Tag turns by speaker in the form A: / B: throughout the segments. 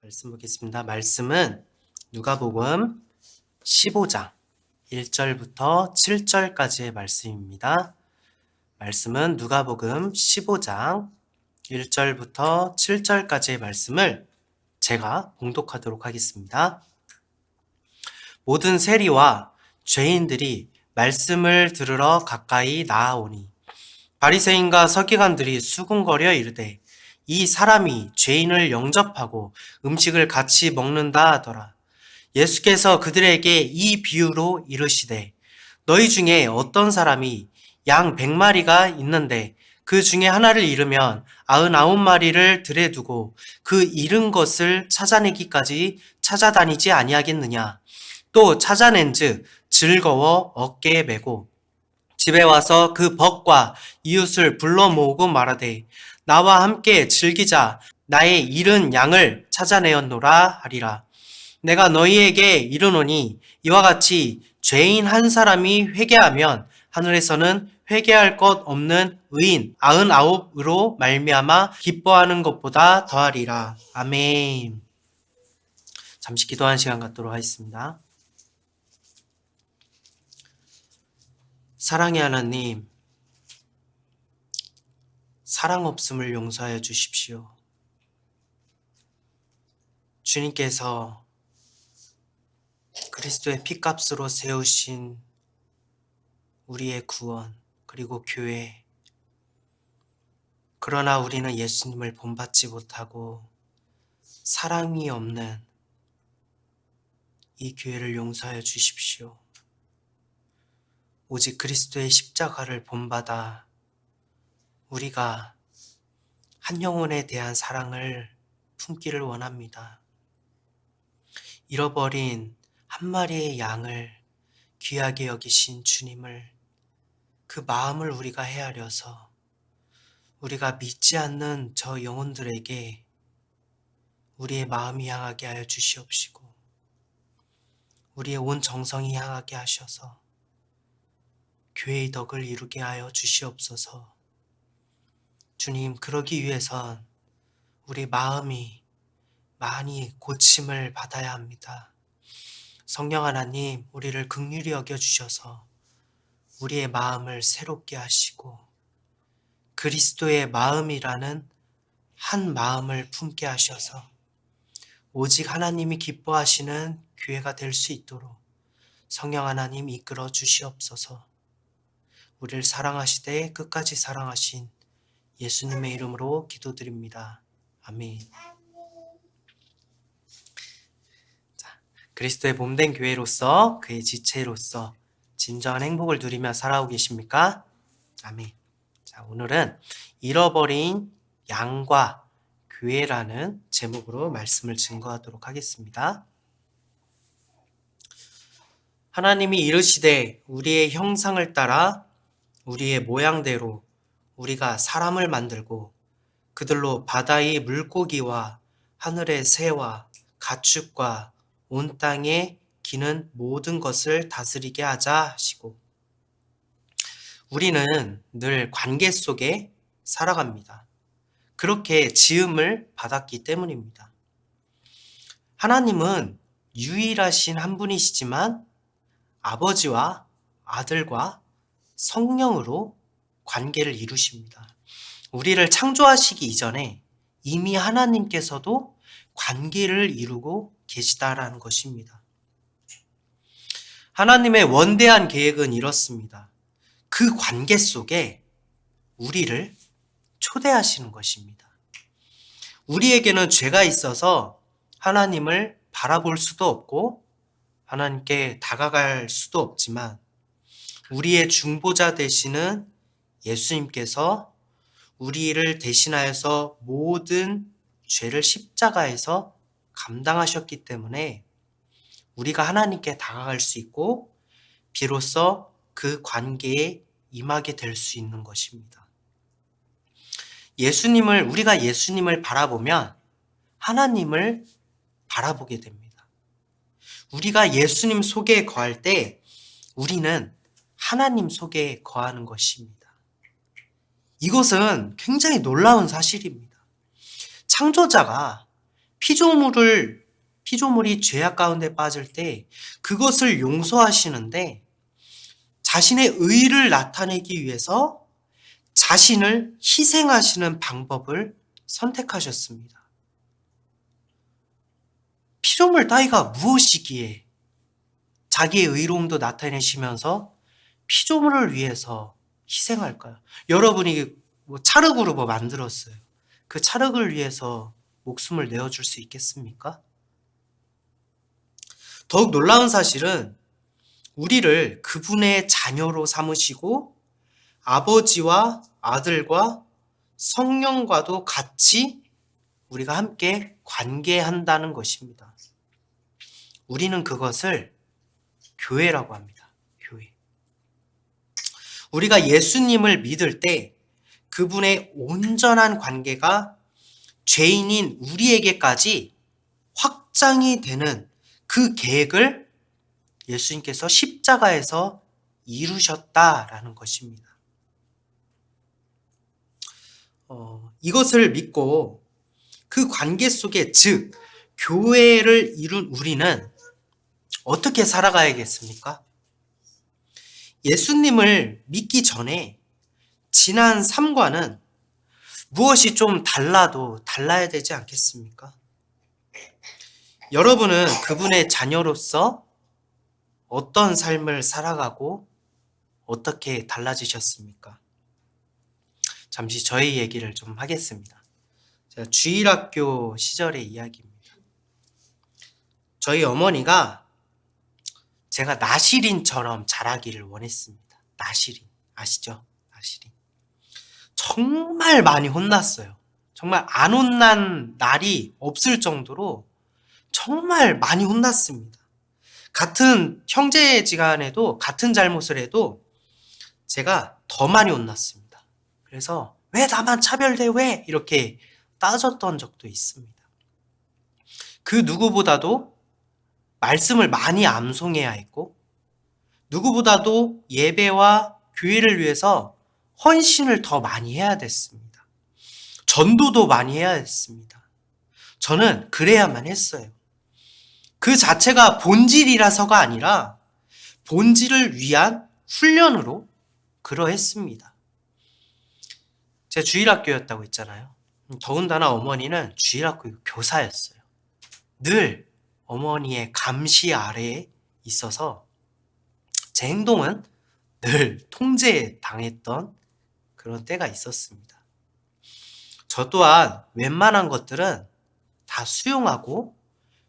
A: 말씀 보겠습니다. 말씀은 누가복음 15장 1절부터 7절까지의 말씀입니다. 말씀은 누가복음 15장 1절부터 7절까지의 말씀을 제가 봉독하도록 하겠습니다. 모든 세리와 죄인들이 말씀을 들으러 가까이 나아오니 바리새인과 서기관들이 수군거려 이르되 이 사람이 죄인을 영접하고 음식을 같이 먹는다 하더라. 예수께서 그들에게 이 비유로 이르시되 너희 중에 어떤 사람이 양 100마리가 있는데 그 중에 하나를 잃으면 99마리를 들에 두고 그 잃은 것을 찾아내기까지 찾아다니지 아니하겠느냐. 또 찾아낸즉 즐거워 어깨에 메고 집에 와서 그 벗과 이웃을 불러 모으고 말하되 나와 함께 즐기자. 나의 잃은 양을 찾아내었노라 하리라. 내가 너희에게 이르노니 이와 같이 죄인 한 사람이 회개하면 하늘에서는 회개할 것 없는 의인 99으로 말미암아 기뻐하는 것보다 더하리라. 아멘. 잠시 기도하는 시간 갖도록 하겠습니다. 사랑의 하나님, 사랑 없음을 용서하여 주십시오. 주님께서 그리스도의 피값으로 세우신 우리의 구원, 그리고 교회. 그러나 우리는 예수님을 본받지 못하고 사랑이 없는 이 교회를 용서하여 주십시오. 오직 그리스도의 십자가를 본받아 우리가 한 영혼에 대한 사랑을 품기를 원합니다. 잃어버린 한 마리의 양을 귀하게 여기신 주님을, 그 마음을 우리가 헤아려서 우리가 믿지 않는 저 영혼들에게 우리의 마음이 향하게 하여 주시옵시고 우리의 온 정성이 향하게 하셔서 교회의 덕을 이루게 하여 주시옵소서. 주님, 그러기 위해선 우리 마음이 많이 고침을 받아야 합니다. 성령 하나님, 우리를 긍휼히 여겨주셔서 우리의 마음을 새롭게 하시고 그리스도의 마음이라는 한 마음을 품게 하셔서 오직 하나님이 기뻐하시는 교회가 될 수 있도록 성령 하나님 이끌어 주시옵소서. 우리를 사랑하시되 끝까지 사랑하신 예수님의 이름으로 기도드립니다. 아멘. 그리스도의 몸된 교회로서 그의 지체로서 진정한 행복을 누리며 살아오고 계십니까? 아멘. 자, 오늘은 잃어버린 양과 교회라는 제목으로 말씀을 증거하도록 하겠습니다. 하나님이 이르시되 우리의 형상을 따라 우리의 모양대로 우리가 사람을 만들고 그들로 바다의 물고기와 하늘의 새와 가축과 온 땅에 기는 모든 것을 다스리게 하자 하시고, 우리는 늘 관계 속에 살아갑니다. 그렇게 지음을 받았기 때문입니다. 하나님은 유일하신 한 분이시지만 아버지와 아들과 성령으로 관계를 이루십니다. 우리를 창조하시기 이전에 이미 하나님께서도 관계를 이루고 계시다라는 것입니다. 하나님의 원대한 계획은 이렇습니다. 그 관계 속에 우리를 초대하시는 것입니다. 우리에게는 죄가 있어서 하나님을 바라볼 수도 없고 하나님께 다가갈 수도 없지만 우리의 중보자 되시는 예수님께서 우리를 대신하여서 모든 죄를 십자가에서 감당하셨기 때문에 우리가 하나님께 다가갈 수 있고 비로소 그 관계에 임하게 될 수 있는 것입니다. 우리가 예수님을 바라보면 하나님을 바라보게 됩니다. 우리가 예수님 속에 거할 때 우리는 하나님 속에 거하는 것입니다. 이것은 굉장히 놀라운 사실입니다. 창조자가 피조물이 죄악 가운데 빠질 때 그것을 용서하시는데 자신의 의를 나타내기 위해서 자신을 희생하시는 방법을 선택하셨습니다. 피조물 따위가 무엇이기에 자기의 의로움도 나타내시면서 피조물을 위해서 희생할까요? 여러분이 찰흙으로 만들었어요. 그 찰흙을 위해서 목숨을 내어줄 수 있겠습니까? 더욱 놀라운 사실은 우리를 그분의 자녀로 삼으시고 아버지와 아들과 성령과도 같이 우리가 함께 관계한다는 것입니다. 우리는 그것을 교회라고 합니다. 교회. 우리가 예수님을 믿을 때 그분의 온전한 관계가 죄인인 우리에게까지 확장이 되는 그 계획을 예수님께서 십자가에서 이루셨다라는 것입니다. 이것을 믿고 그 관계 속에, 즉 교회를 이룬 우리는 어떻게 살아가야겠습니까? 예수님을 믿기 전에 지난 삶과는 무엇이 좀 달라도 달라야 되지 않겠습니까? 여러분은 그분의 자녀로서 어떤 삶을 살아가고 어떻게 달라지셨습니까? 잠시 저희 얘기를 좀 하겠습니다. 제가 주일학교 시절의 이야기입니다. 저희 어머니가 제가 나시린처럼 자라기를 원했습니다. 나시린, 아시죠? 나시린. 정말 많이 혼났어요. 정말 안 혼난 날이 없을 정도로 정말 많이 혼났습니다. 같은 형제지간에도 같은 잘못을 해도 제가 더 많이 혼났습니다. 그래서 왜 나만 차별돼? 왜? 이렇게 따졌던 적도 있습니다. 그 누구보다도 말씀을 많이 암송해야 했고 누구보다도 예배와 교회를 위해서 헌신을 더 많이 해야 됐습니다. 전도도 많이 해야 했습니다. 저는 그래야만 했어요. 그 자체가 본질이라서가 아니라 본질을 위한 훈련으로 그러했습니다. 제가 주일학교였다고 했잖아요. 더군다나 어머니는 주일학교 교사였어요. 늘 어머니의 감시 아래에 있어서 제 행동은 늘 통제당했던 그런 때가 있었습니다. 저 또한 웬만한 것들은 다 수용하고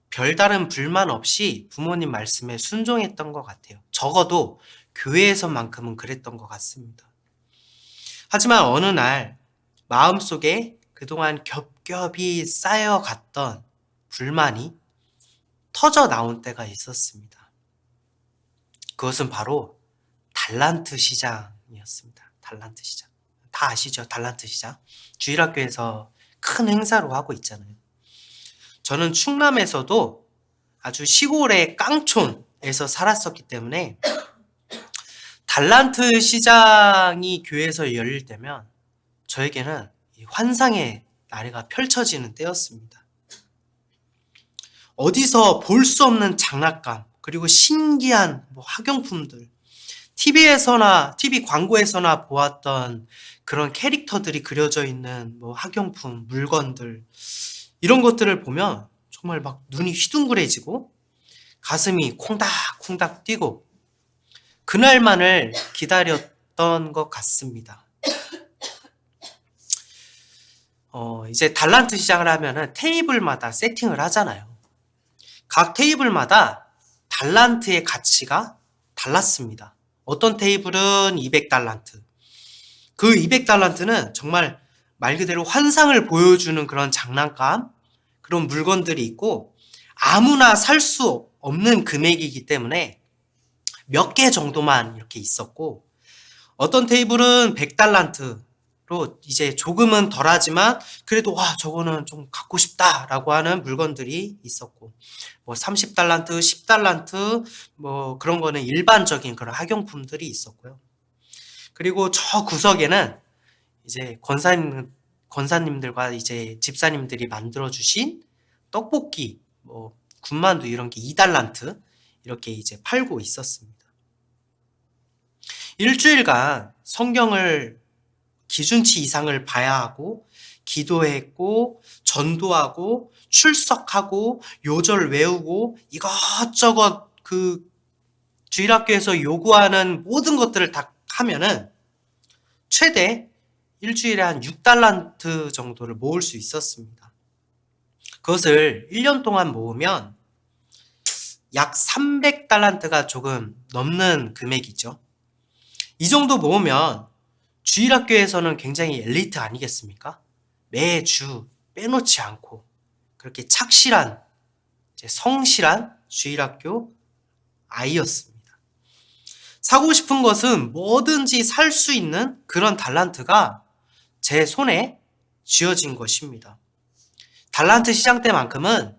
A: 별다른 불만 없이 부모님 말씀에 순종했던 것 같아요. 적어도 교회에서만큼은 그랬던 것 같습니다. 하지만 어느 날 마음속에 그동안 겹겹이 쌓여갔던 불만이 터져 나온 때가 있었습니다. 그것은 바로 달란트 시장이었습니다. 달란트 시장. 다 아시죠? 달란트 시장. 주일학교에서 큰 행사로 하고 있잖아요. 저는 충남에서도 아주 시골의 깡촌에서 살았었기 때문에 달란트 시장이 교회에서 열릴 때면 저에게는 환상의 나래가 펼쳐지는 때였습니다. 어디서 볼 수 없는 장난감, 그리고 신기한 학용품들, TV 광고에서나 보았던 그런 캐릭터들이 그려져 있는 학용품, 물건들, 이런 것들을 보면 정말 막 눈이 휘둥그레지고 가슴이 콩닥콩닥 뛰고 그날만을 기다렸던 것 같습니다. 이제 달란트 시장을 하면은 테이블마다 세팅을 하잖아요. 각 테이블마다 달란트의 가치가 달랐습니다. 어떤 테이블은 200달란트. 그 200달란트는 정말 말 그대로 환상을 보여주는 그런 장난감, 그런 물건들이 있고 아무나 살 수 없는 금액이기 때문에 몇 개 정도만 이렇게 있었고 어떤 테이블은 100달란트로 이제 조금은 덜하지만 그래도 와 저거는 좀 갖고 싶다라고 하는 물건들이 있었고 30달란트, 10달란트 그런 거는 일반적인 그런 학용품들이 있었고요. 그리고 저 구석에는 이제 권사님들과 이제 집사님들이 만들어주신 떡볶이, 뭐 군만두 이런 게 2달란트 이렇게 이제 팔고 있었습니다. 일주일간 성경을 기준치 이상을 봐야 하고 기도했고 전도하고 출석하고 요절 외우고 이것저것 그 주일학교에서 요구하는 모든 것들을 다 하면은 최대 일주일에 한 6달란트 정도를 모을 수 있었습니다. 그것을 1년 동안 모으면 약 300달란트가 조금 넘는 금액이죠. 이 정도 모으면 주일학교에서는 굉장히 엘리트 아니겠습니까? 매주 빼놓지 않고 그렇게 착실한, 성실한 주일학교 아이였습니다. 사고 싶은 것은 뭐든지 살 수 있는 그런 달란트가 제 손에 쥐어진 것입니다. 달란트 시장 때만큼은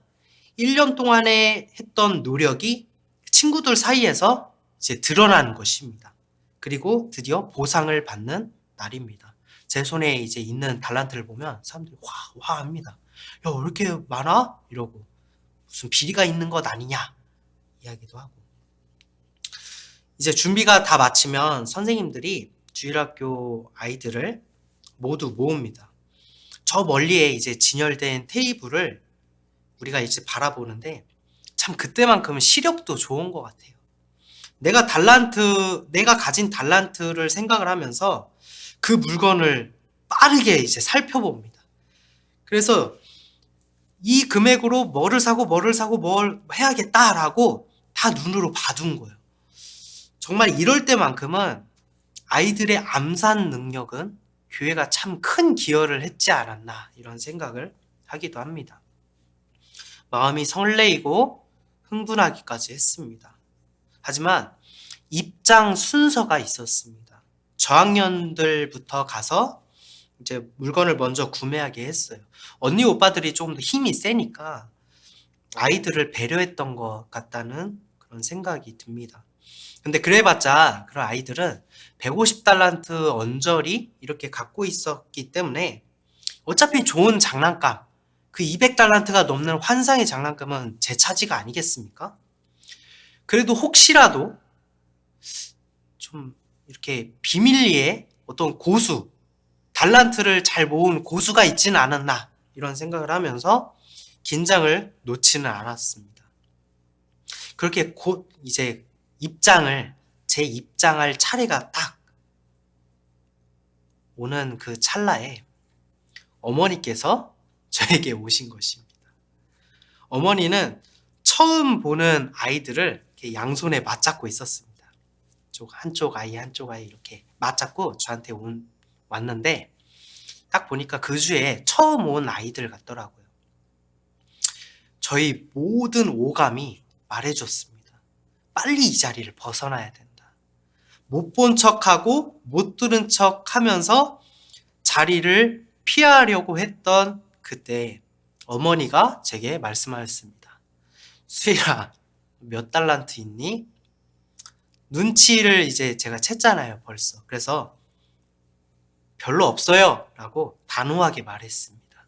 A: 1년 동안에 했던 노력이 친구들 사이에서 이제 드러나는 것입니다. 그리고 드디어 보상을 받는 날입니다. 제 손에 이제 있는 달란트를 보면 사람들이 와 합니다. 야, 왜 이렇게 많아? 이러고 무슨 비리가 있는 것 아니냐 이야기도 하고. 이제 준비가 다 마치면 선생님들이 주일학교 아이들을 모두 모읍니다. 저 멀리에 이제 진열된 테이블을 우리가 이제 바라보는데 참 그때만큼은 시력도 좋은 것 같아요. 내가 가진 달란트를 생각을 하면서 그 물건을 빠르게 이제 살펴봅니다. 그래서 이 금액으로 뭐를 사고 뭘 해야겠다라고 다 눈으로 봐둔 거예요. 정말 이럴 때만큼은 아이들의 암산 능력은 교회가 참 큰 기여를 했지 않았나 이런 생각을 하기도 합니다. 마음이 설레이고 흥분하기까지 했습니다. 하지만 입장 순서가 있었습니다. 저학년들부터 가서 이제 물건을 먼저 구매하게 했어요. 언니 오빠들이 조금 더 힘이 세니까 아이들을 배려했던 것 같다는 그런 생각이 듭니다. 근데 그래봤자 그런 아이들은 150달란트 언저리 이렇게 갖고 있었기 때문에 어차피 좋은 장난감, 그 200달란트가 넘는 환상의 장난감은 제 차지가 아니겠습니까? 그래도 혹시라도 좀 이렇게 비밀리에 어떤 고수, 달란트를 잘 모은 고수가 있지는 않았나 이런 생각을 하면서 긴장을 놓지는 않았습니다. 그렇게 곧 이제 제 입장할 차례가 딱 오는 그 찰나에 어머니께서 저에게 오신 것입니다. 어머니는 처음 보는 아이들을 이렇게 양손에 맞잡고 있었습니다. 한쪽 아이 이렇게 맞잡고 저한테 왔는데 딱 보니까 그 주에 처음 온 아이들 같더라고요. 저희 모든 오감이 말해줬습니다. 빨리 이 자리를 벗어나야 된다. 못 본 척하고 못 들은 척하면서 자리를 피하려고 했던 그때 어머니가 제게 말씀하셨습니다. 수일아, 몇 달란트 있니? 눈치를 이제 제가 챘잖아요, 벌써. 그래서 별로 없어요 라고 단호하게 말했습니다.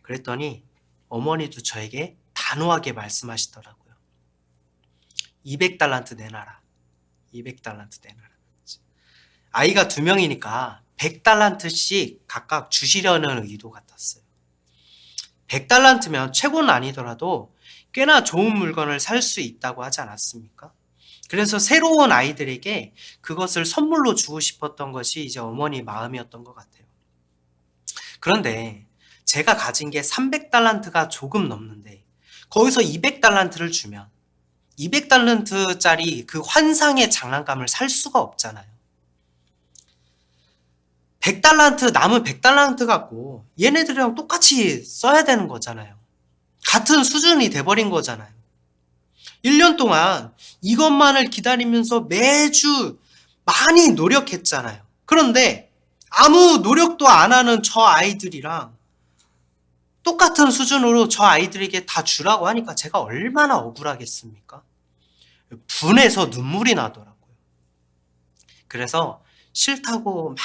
A: 그랬더니 어머니도 저에게 단호하게 말씀하시더라고요. 200달란트 내놔라. 200달란트 내놔라. 아이가 2명이니까 100달란트씩 각각 주시려는 의도 같았어요. 100달란트면 최고는 아니더라도 꽤나 좋은 물건을 살 수 있다고 하지 않았습니까? 그래서 새로운 아이들에게 그것을 선물로 주고 싶었던 것이 이제 어머니 마음이었던 것 같아요. 그런데 제가 가진 게 300달란트가 조금 넘는데 거기서 200달란트를 주면 200달란트짜리 그 환상의 장난감을 살 수가 없잖아요. 100달란트, 남은 100달란트 갖고 얘네들이랑 똑같이 써야 되는 거잖아요. 같은 수준이 돼버린 거잖아요. 1년 동안 이것만을 기다리면서 매주 많이 노력했잖아요. 그런데 아무 노력도 안 하는 저 아이들이랑 똑같은 수준으로 저 아이들에게 다 주라고 하니까 제가 얼마나 억울하겠습니까? 분해서 눈물이 나더라고요. 그래서 싫다고 막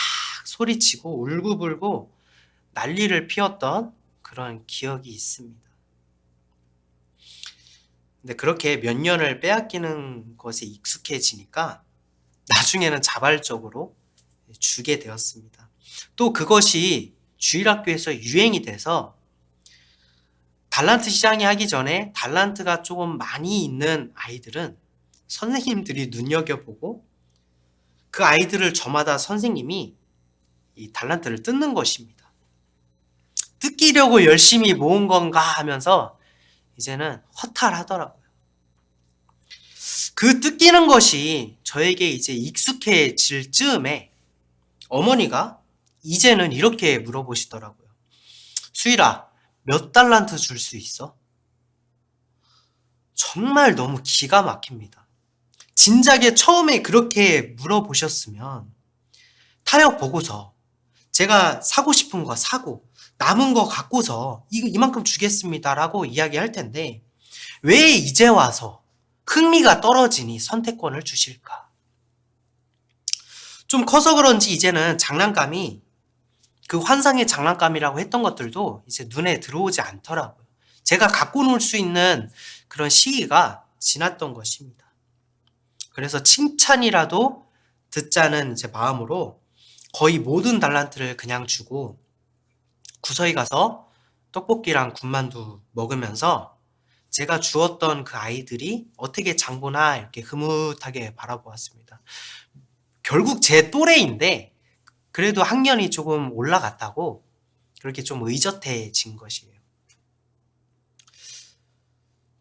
A: 소리치고 울고불고 난리를 피웠던 그런 기억이 있습니다. 근데 그렇게 몇 년을 빼앗기는 것에 익숙해지니까 나중에는 자발적으로 주게 되었습니다. 또 그것이 주일학교에서 유행이 돼서 달란트 시장이 하기 전에 달란트가 조금 많이 있는 아이들은 선생님들이 눈여겨보고 그 아이들을 저마다 선생님이 이 달란트를 뜯는 것입니다. 뜯기려고 열심히 모은 건가 하면서 이제는 허탈하더라고요. 그 뜯기는 것이 저에게 이제 익숙해질 즈음에 어머니가 이제는 이렇게 물어보시더라고요. 수일아, 몇 달란트 줄 수 있어? 정말 너무 기가 막힙니다. 진작에 처음에 그렇게 물어보셨으면 타협 보고서 제가 사고 싶은 거 사고 남은 거 갖고서 이만큼 주겠습니다라고 이야기할 텐데 왜 이제 와서 흥미가 떨어지니 선택권을 주실까? 좀 커서 그런지 이제는 장난감이 그 환상의 장난감이라고 했던 것들도 이제 눈에 들어오지 않더라고요. 제가 갖고 놀 수 있는 그런 시기가 지났던 것입니다. 그래서 칭찬이라도 듣자는 이제 마음으로 거의 모든 달란트를 그냥 주고 구서에 가서 떡볶이랑 군만두 먹으면서 제가 주었던 그 아이들이 어떻게 장보나 이렇게 흐뭇하게 바라보았습니다. 결국 제 또래인데 그래도 학년이 조금 올라갔다고 그렇게 좀 의젓해진 것이에요.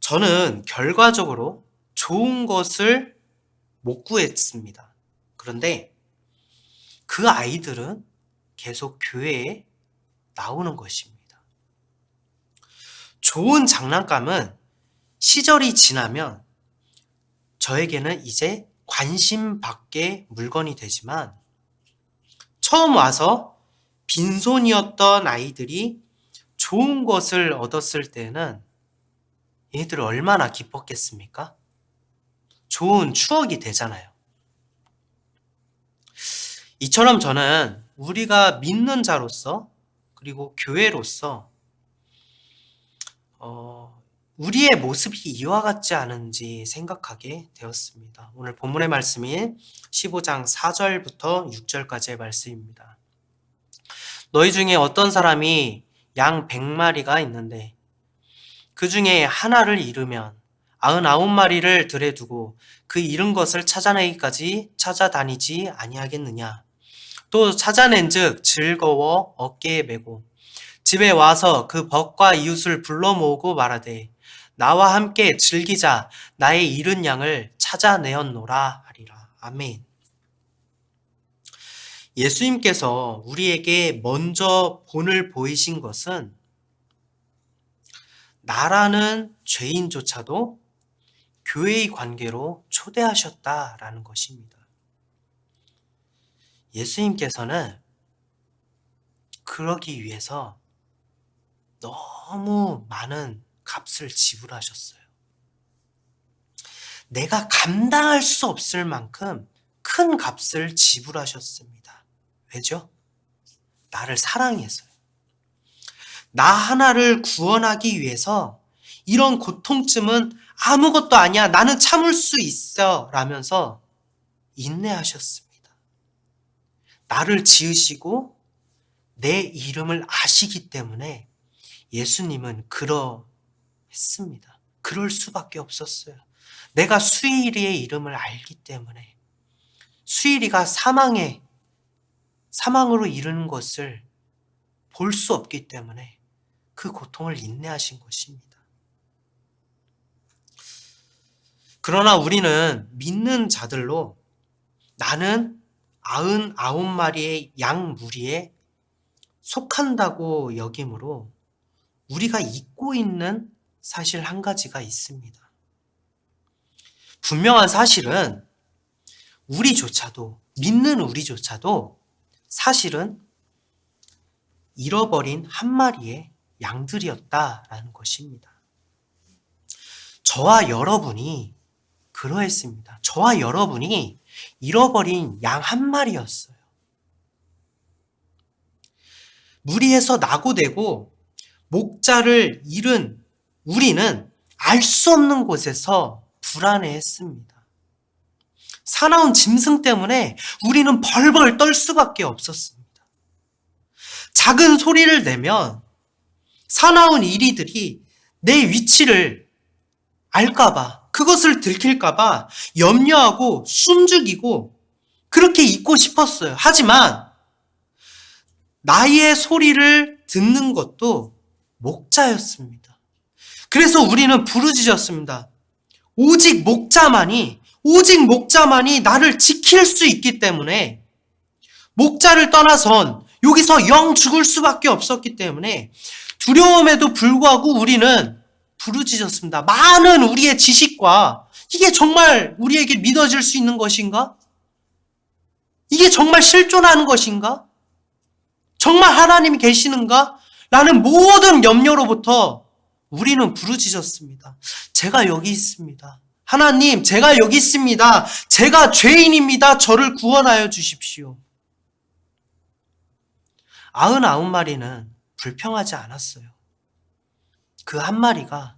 A: 저는 결과적으로 좋은 것을 못 구했습니다. 그런데 그 아이들은 계속 교회에 나오는 것입니다. 좋은 장난감은 시절이 지나면 저에게는 이제 관심 밖의 물건이 되지만 처음 와서 빈손이었던 아이들이 좋은 것을 얻었을 때는 얘들 얼마나 기뻤겠습니까? 좋은 추억이 되잖아요. 이처럼 저는 우리가 믿는 자로서 그리고 교회로서 우리의 모습이 이와 같지 않은지 생각하게 되었습니다. 오늘 본문의 말씀인 15장 4절부터 6절까지의 말씀입니다. 너희 중에 어떤 사람이 양 100마리가 있는데 그 중에 하나를 잃으면 99마리를 들에 두고 그 잃은 것을 찾아내기까지 찾아다니지 아니하겠느냐. 또 찾아낸즉 즐거워 어깨에 메고 집에 와서 그 벗과 이웃을 불러 모으고 말하되 나와 함께 즐기자 나의 잃은 양을 찾아내었노라 하리라. 아멘. 예수님께서 우리에게 먼저 본을 보이신 것은 나라는 죄인조차도 교회의 관계로 초대하셨다라는 것입니다. 예수님께서는 그러기 위해서 너무 많은 값을 지불하셨어요. 내가 감당할 수 없을 만큼 큰 값을 지불하셨습니다. 왜죠? 나를 사랑해서요. 나 하나를 구원하기 위해서 이런 고통쯤은 아무것도 아니야. 나는 참을 수 있어. 라면서 인내하셨습니다. 나를 지으시고 내 이름을 아시기 때문에 예수님은 그러했습니다. 그럴 수밖에 없었어요. 내가 수일이의 이름을 알기 때문에 수일이가 사망으로 이르는 것을 볼 수 없기 때문에 그 고통을 인내하신 것입니다. 그러나 우리는 믿는 자들로 나는 99마리의 양 무리에 속한다고 여김으로 우리가 잊고 있는 사실 한 가지가 있습니다. 분명한 사실은 믿는 우리조차도 사실은 잃어버린 한 마리의 양들이었다라는 것입니다. 저와 여러분이 그러했습니다. 저와 여러분이 잃어버린 양 한 마리였어요. 무리해서 낙오되고 목자를 잃은 우리는 알 수 없는 곳에서 불안해했습니다. 사나운 짐승 때문에 우리는 벌벌 떨 수밖에 없었습니다. 작은 소리를 내면 사나운 이리들이 내 위치를 알까봐, 그것을 들킬까봐 염려하고 숨죽이고 그렇게 있고 싶었어요. 하지만 나의 소리를 듣는 것도 목자였습니다. 그래서 우리는 부르짖었습니다. 오직 목자만이 나를 지킬 수 있기 때문에, 목자를 떠나선 여기서 영 죽을 수밖에 없었기 때문에 두려움에도 불구하고 우리는 부르짖었습니다. 많은 우리의 지식과 이게 정말 우리에게 믿어질 수 있는 것인가? 이게 정말 실존하는 것인가? 정말 하나님이 계시는가? 라는 모든 염려로부터 우리는 부르짖었습니다. 제가 여기 있습니다. 하나님, 제가 여기 있습니다. 제가 죄인입니다. 저를 구원하여 주십시오. 99마리는 불평하지 않았어요. 그 한 마리가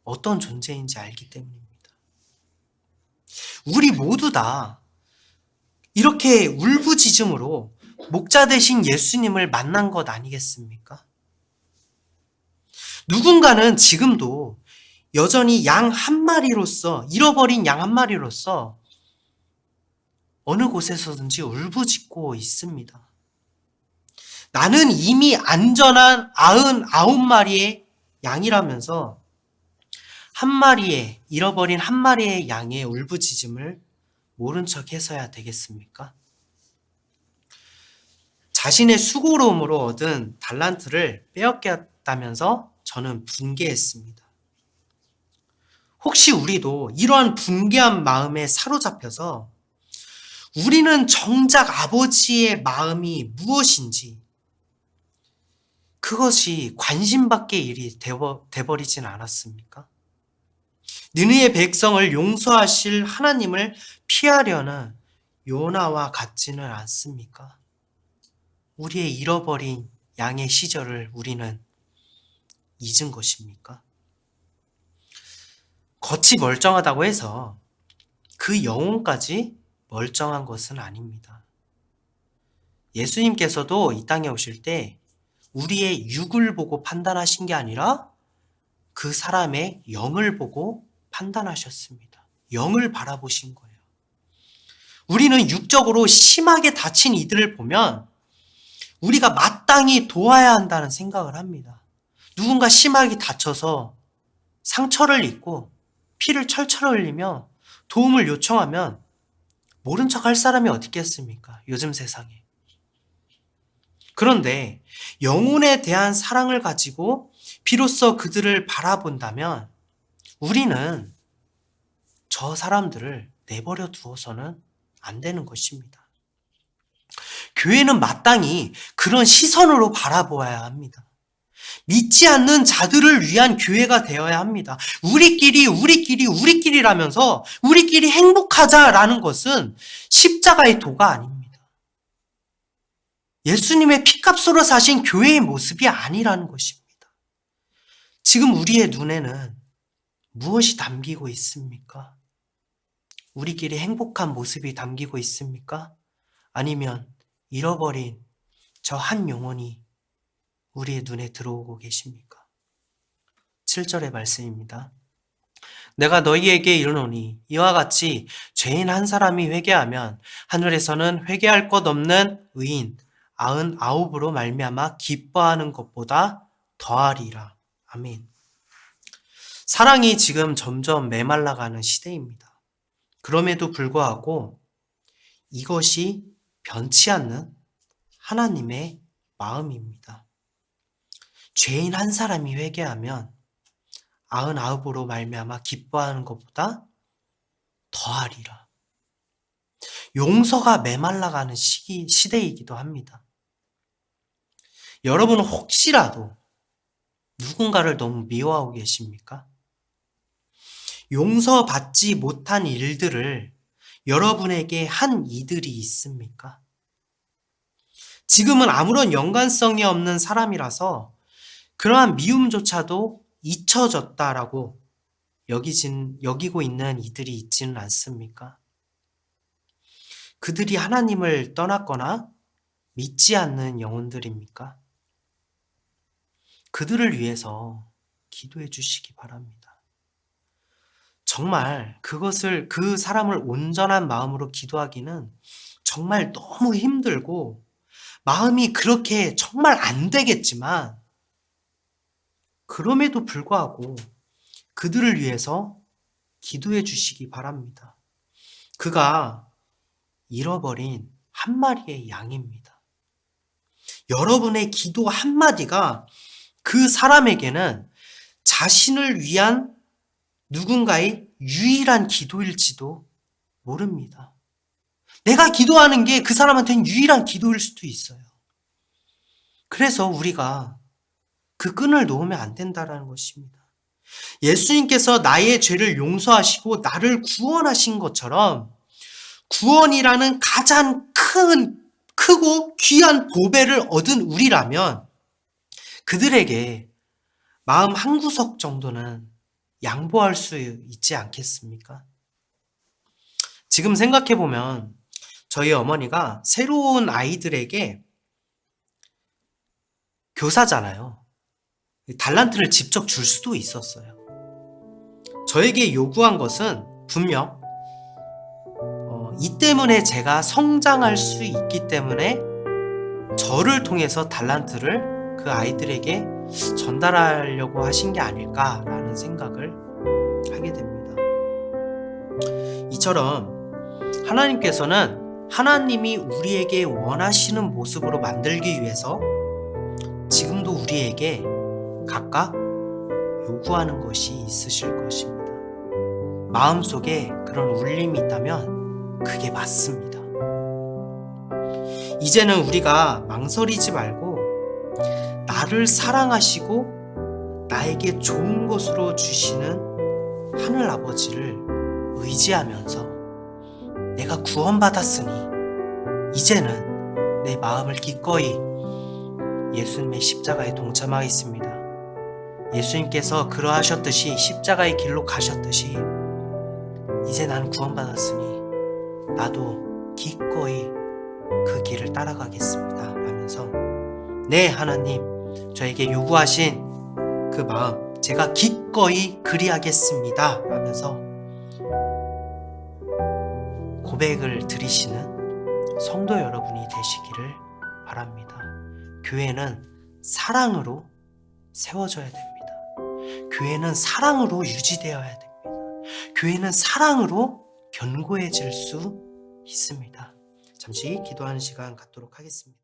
A: 어떤 존재인지 알기 때문입니다. 우리 모두 다 이렇게 울부짖음으로 목자 되신 예수님을 만난 것 아니겠습니까? 누군가는 지금도 여전히 양 한 마리로서, 잃어버린 양 한 마리로서 어느 곳에서든지 울부짖고 있습니다. 나는 이미 안전한 99마리의 양이라면서 잃어버린 한 마리의 양의 울부짖음을 모른 척 해서야 되겠습니까? 자신의 수고로움으로 얻은 달란트를 빼앗겼다면서 저는 분개했습니다. 혹시 우리도 이러한 분개한 마음에 사로잡혀서 우리는 정작 아버지의 마음이 무엇인지 그것이 관심밖의 일이 돼버리진 않았습니까? 느느의 백성을 용서하실 하나님을 피하려는 요나와 같지는 않습니까? 우리의 잃어버린 양의 시절을 우리는 잊은 것입니까? 겉이 멀쩡하다고 해서 그 영혼까지 멀쩡한 것은 아닙니다. 예수님께서도 이 땅에 오실 때 우리의 육을 보고 판단하신 게 아니라 그 사람의 영을 보고 판단하셨습니다. 영을 바라보신 거예요. 우리는 육적으로 심하게 다친 이들을 보면 우리가 마땅히 도와야 한다는 생각을 합니다. 누군가 심하게 다쳐서 상처를 입고 피를 철철 흘리며 도움을 요청하면 모른 척 할 사람이 어디 있겠습니까? 요즘 세상에. 그런데 영혼에 대한 사랑을 가지고 비로소 그들을 바라본다면 우리는 저 사람들을 내버려 두어서는 안 되는 것입니다. 교회는 마땅히 그런 시선으로 바라보아야 합니다. 믿지 않는 자들을 위한 교회가 되어야 합니다. 우리끼리라면서 우리끼리 행복하자라는 것은 십자가의 도가 아닙니다. 예수님의 피값으로 사신 교회의 모습이 아니라는 것입니다. 지금 우리의 눈에는 무엇이 담기고 있습니까? 우리끼리 행복한 모습이 담기고 있습니까? 아니면 잃어버린 저 한 영혼이 우리의 눈에 들어오고 계십니까? 7절의 말씀입니다. 내가 너희에게 이르노니 이와 같이 죄인 한 사람이 회개하면 하늘에서는 회개할 것 없는 의인 99으로 말미암아 기뻐하는 것보다 더하리라. 아멘. 사랑이 지금 점점 메말라가는 시대입니다. 그럼에도 불구하고 이것이 변치 않는 하나님의 마음입니다. 죄인 한 사람이 회개하면 99으로 말미암아 기뻐하는 것보다 더하리라. 용서가 메말라가는 시대이기도 합니다. 여러분은 혹시라도 누군가를 너무 미워하고 계십니까? 용서받지 못한 일들을 여러분에게 한 이들이 있습니까? 지금은 아무런 연관성이 없는 사람이라서 그러한 미움조차도 잊혀졌다라고 여기고 있는 이들이 있지는 않습니까? 그들이 하나님을 떠났거나 믿지 않는 영혼들입니까? 그들을 위해서 기도해 주시기 바랍니다. 정말 그 사람을 온전한 마음으로 기도하기는 정말 너무 힘들고 마음이 그렇게 정말 안 되겠지만 그럼에도 불구하고 그들을 위해서 기도해 주시기 바랍니다. 그가 잃어버린 한 마리의 양입니다. 여러분의 기도 한마디가 그 사람에게는 자신을 위한 누군가의 유일한 기도일지도 모릅니다. 내가 기도하는 게 그 사람한테는 유일한 기도일 수도 있어요. 그래서 우리가 그 끈을 놓으면 안 된다는 것입니다. 예수님께서 나의 죄를 용서하시고 나를 구원하신 것처럼 구원이라는 가장 크고 귀한 보배를 얻은 우리라면 그들에게 마음 한구석 정도는 양보할 수 있지 않겠습니까? 지금 생각해보면 저희 어머니가 새로운 아이들에게 교사잖아요. 달란트를 직접 줄 수도 있었어요. 저에게 요구한 것은 분명 이 때문에 제가 성장할 수 있기 때문에 저를 통해서 달란트를 그 아이들에게 전달하려고 하신 게 아닐까라는 생각을 하게 됩니다. 이처럼 하나님께서는 하나님이 우리에게 원하시는 모습으로 만들기 위해서 지금도 우리에게 각각 요구하는 것이 있으실 것입니다. 마음속에 그런 울림이 있다면 그게 맞습니다. 이제는 우리가 망설이지 말고 나를 사랑하시고 나에게 좋은 것으로 주시는 하늘 아버지를 의지하면서 내가 구원받았으니 이제는 내 마음을 기꺼이 예수님의 십자가에 동참하겠습니다. 예수님께서 그러하셨듯이 십자가의 길로 가셨듯이 이제 나는 구원받았으니 나도 기꺼이 그 길을 따라가겠습니다 라면서 네 하나님 저에게 요구하신 그 마음 제가 기꺼이 그리하겠습니다 라면서 고백을 드리시는 성도 여러분이 되시기를 바랍니다. 교회는 사랑으로 세워져야 됩니다. 교회는 사랑으로 유지되어야 됩니다. 교회는 사랑으로 견고해질 수 있습니다. 잠시 기도하는 시간 갖도록 하겠습니다.